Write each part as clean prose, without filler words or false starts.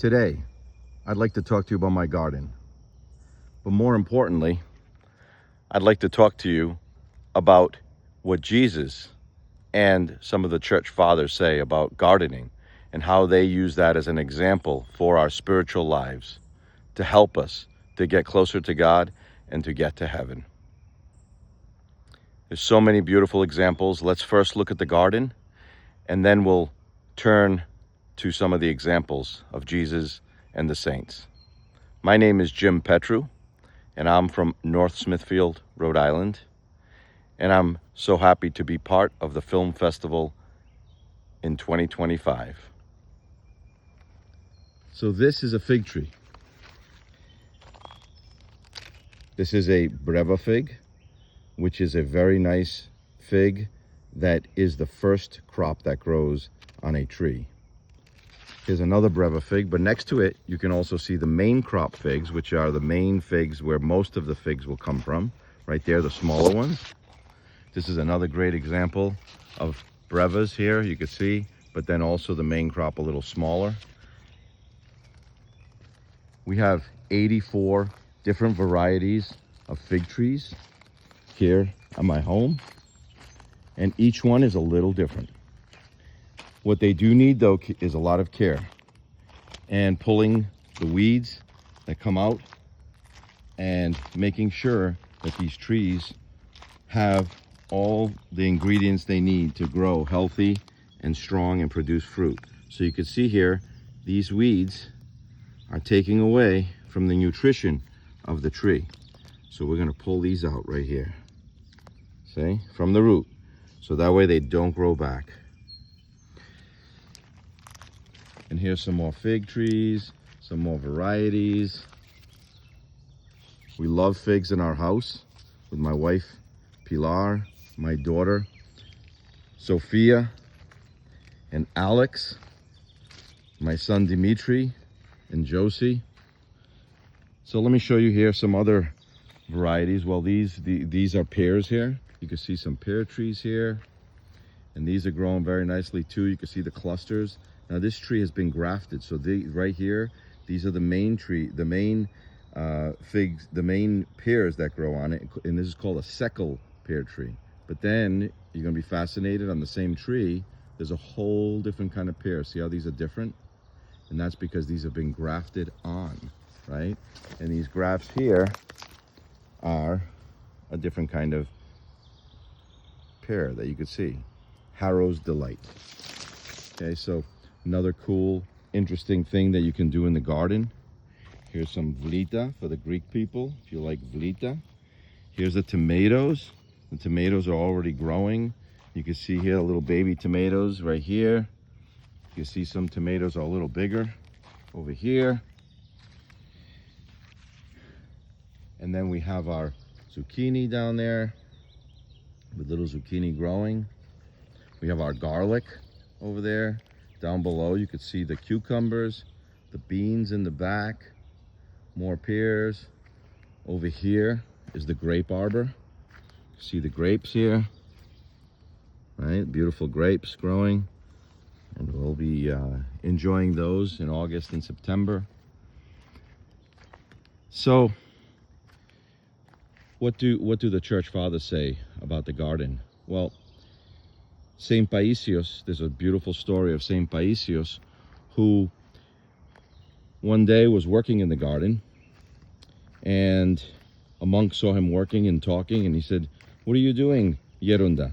Today, I'd like to talk to you about my garden. But more importantly, I'd like to talk to you about what Jesus and some of the church fathers say about gardening and how they use that as an example for our spiritual lives to help us to get closer to God and to get to heaven. There's so many beautiful examples. Let's first look at the garden, and then we'll turn to some of the examples of Jesus and the saints. My name is Jim Petru, and I'm from North Smithfield, Rhode Island, and I'm so happy to be part of the film festival in 2025. So this is a fig tree. This is a breva fig, which is a very nice fig that is the first crop that grows on a tree. Here's another breva fig, but next to it you can also see the main crop figs, which are the main figs where most of the figs will come from. Right there, the smaller ones. This is another great example of brevas here, you can see, but then also the main crop a little smaller. We have 84 different varieties of fig trees here at my home, and each one is a little different. What they do need, though, is a lot of care and pulling the weeds that come out and making sure that these trees have all the ingredients they need to grow healthy and strong and produce fruit. So you can see here, these weeds are taking away from the nutrition of the tree. So we're going to pull these out right here, see, from the root, so that way they don't grow back. And here's some more fig trees, some more varieties. We love figs in our house with my wife Pilar, my daughter Sophia, and Alex, my son Dimitri, and Josie. So let me show you here some other varieties. Well, these are pears here. You can see some pear trees here, and these are growing very nicely too. You can see the clusters. Now this tree has been grafted, so right here, these are the main figs, the main pears that grow on it, and this is called a seckel pear tree. But then you're going to be fascinated, on the same tree there's a whole different kind of pear. See how these are different? And that's because these have been grafted on, right? And these grafts here are a different kind of pear that you could see. Harrow's Delight. Okay, so another cool, interesting thing that you can do in the garden. Here's some vlita for the Greek people, if you like vlita. Here's the tomatoes. The tomatoes are already growing. You can see here the little baby tomatoes right here. You can see some tomatoes are a little bigger over here. And then we have our zucchini down there with little zucchini growing. We have our garlic over there. Down below you could see the cucumbers, the beans in the back, more pears. Over here is the grape arbor. See the grapes here, right? Beautiful grapes growing, and we'll be enjoying those in August and September. So what do the church fathers say about the garden? Well, Saint Paisios, there's a beautiful story of Saint Paisios, who one day was working in the garden, and a monk saw him working and talking, and he said, "What are you doing, Yerunda?"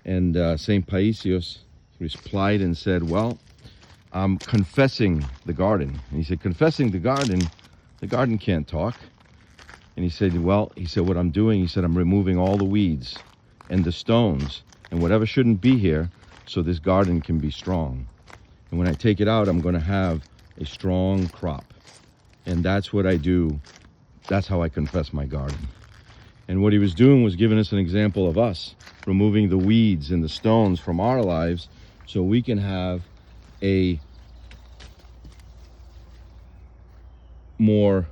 And Saint Paisios replied and said, "Well, I'm confessing the garden." And he said, "Confessing the garden can't talk." And he said, "Well," he said, "what I'm doing," he said, "I'm removing all the weeds and the stones and whatever shouldn't be here, so this garden can be strong. And when I take it out, I'm going to have a strong crop. And that's what I do. That's how I confess my garden." And what he was doing was giving us an example of us removing the weeds and the stones from our lives, so we can have a more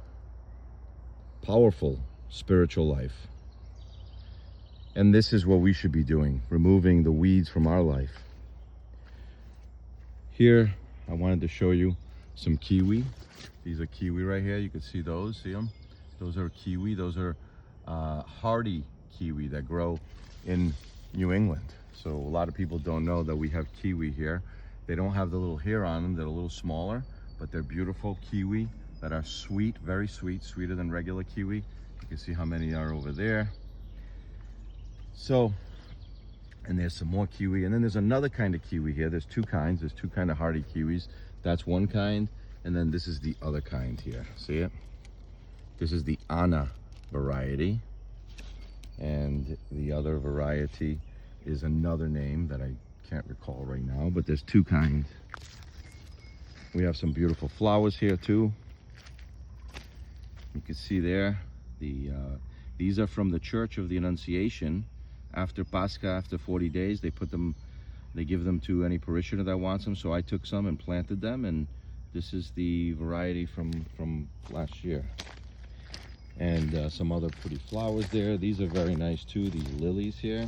powerful spiritual life. And this is what we should be doing, removing the weeds from our life. Here, I wanted to show you some kiwi. These are kiwi right here. You can see those. See them? Those are kiwi. Those are hardy kiwi that grow in New England. So a lot of people don't know that we have kiwi here. They don't have the little hair on them. They're a little smaller, but they're beautiful kiwi that are sweet, very sweet, sweeter than regular kiwi. You can see how many are over there. So, and there's some more kiwi. And then there's another kind of kiwi here. There's two kinds. There's two kind of hardy kiwis. That's one kind. And then this is the other kind here. See it? This is the Anna variety. And the other variety is another name that I can't recall right now, but there's two kinds. We have some beautiful flowers here too. You can see there, these are from the Church of the Annunciation. After Pascha, after 40 days, they give them to any parishioner that wants them. So I took some and planted them, and this is the variety from last year. And some other pretty flowers there. These are very nice too, these lilies here.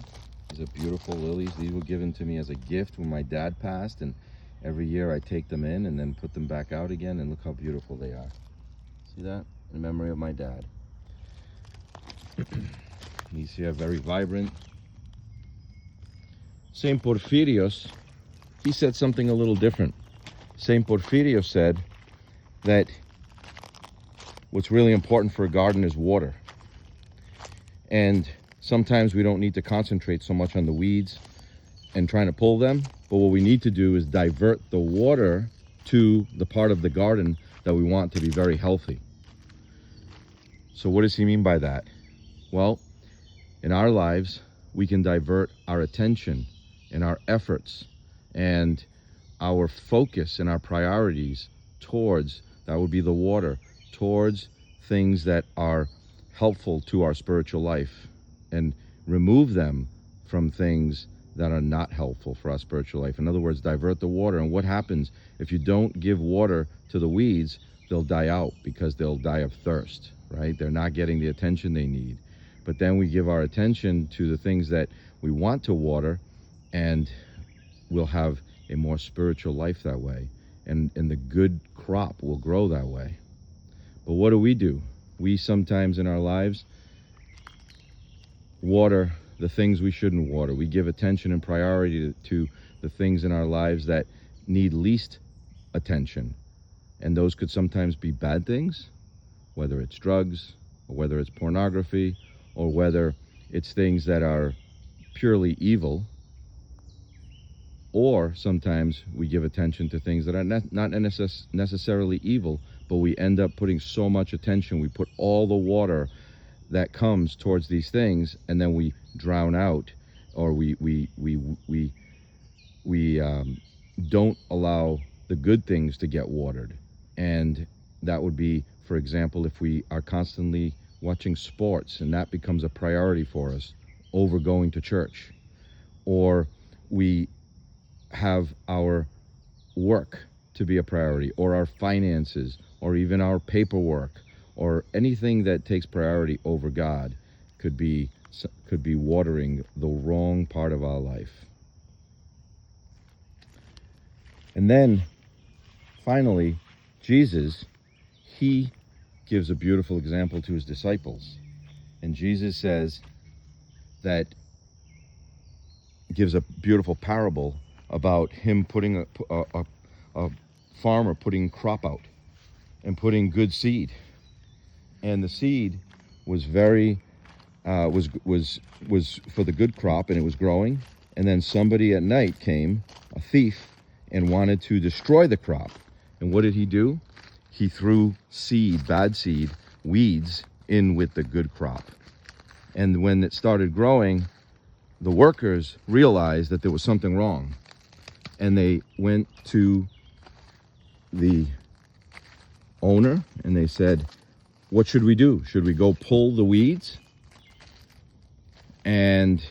These are beautiful lilies. These were given to me as a gift when my dad passed, and every year I take them in and then put them back out again, and look how beautiful they are. See that? In memory of my dad. These here are very vibrant. Saint Porphyrios, he said something a little different. Saint Porphyrios said that what's really important for a garden is water. And sometimes we don't need to concentrate so much on the weeds and trying to pull them, but what we need to do is divert the water to the part of the garden that we want to be very healthy. So what does he mean by that? Well, in our lives, we can divert our attention and our efforts and our focus and our priorities towards, that would be the water, towards things that are helpful to our spiritual life, and remove them from things that are not helpful for our spiritual life. In other words, divert the water. And what happens if you don't give water to the weeds? They'll die out because they'll die of thirst, right? They're not getting the attention they need. But then we give our attention to the things that we want to water, and we'll have a more spiritual life that way. And the good crop will grow that way. But what do? We sometimes in our lives water the things we shouldn't water. We give attention and priority to the things in our lives that need least attention. And those could sometimes be bad things, whether it's drugs, or whether it's pornography, or whether it's things that are purely evil. Or sometimes we give attention to things that are not necessarily evil, but we end up putting so much attention, we put all the water that comes towards these things, and then we drown out, or we don't allow the good things to get watered. And that would be, for example, if we are constantly watching sports and that becomes a priority for us over going to church, or we have our work to be a priority, or our finances, or even our paperwork, or anything that takes priority over God could be watering the wrong part of our life. And then finally, Jesus, he gives a beautiful example to his disciples. And Jesus says that, gives a beautiful parable about him putting a farmer putting crop out and putting good seed. And the seed was very was for the good crop, and it was growing. And then somebody at night came, a thief, and wanted to destroy the crop. And what did he do? He threw seed, bad seed, weeds in with the good crop. And when it started growing, the workers realized that there was something wrong. And they went to the owner and they said, "What should we do? Should we go pull the weeds?" And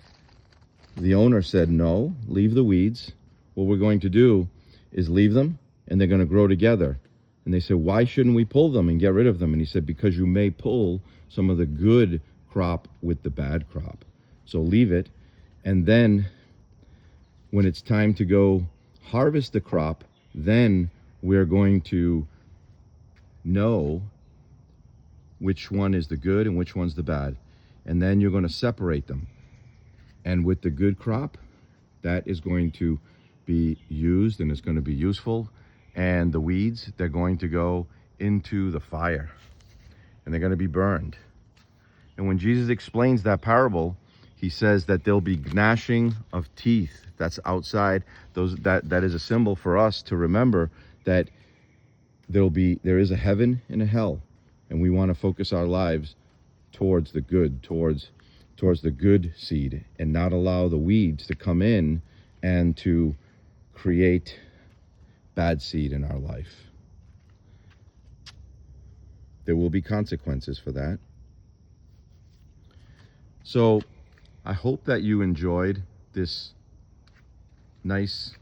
the owner said, "No, leave the weeds. What we're going to do is leave them, and they're going to grow together." And they said, "Why shouldn't we pull them and get rid of them?" And he said, "Because you may pull some of the good crop with the bad crop. So leave it. And then when it's time to go harvest the crop, then we're going to know which one is the good and which one's the bad. And then you're going to separate them. And with the good crop, that is going to be used and it's going to be useful. And the weeds, they're going to go into the fire and they're going to be burned. And when Jesus explains that parable, he says that there'll be gnashing of teeth. That's outside. That is a symbol for us to remember that there is a heaven and a hell. And we want to focus our lives towards the good, towards the good seed, and not allow the weeds to come in and to create bad seed in our life. There will be consequences for that. So I hope that you enjoyed this nice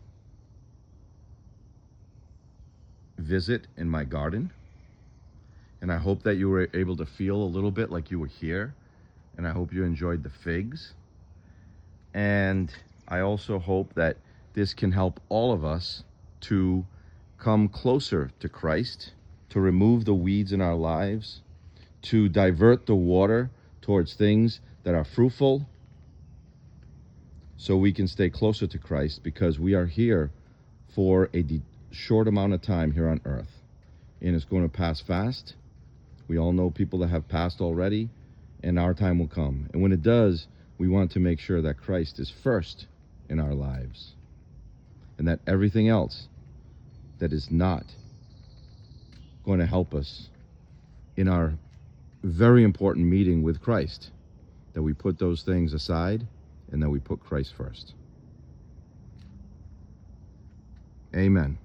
visit in my garden. And I hope that you were able to feel a little bit like you were here. And I hope you enjoyed the figs. And I also hope that this can help all of us to come closer to Christ, to remove the weeds in our lives, to divert the water towards things that are fruitful, so we can stay closer to Christ, because we are here for a short amount of time here on earth. And it's going to pass fast. We all know people that have passed already, and our time will come. And when it does, we want to make sure that Christ is first in our lives, and that everything else that is not going to help us in our very important meeting with Christ, that we put those things aside and that we put Christ first. Amen.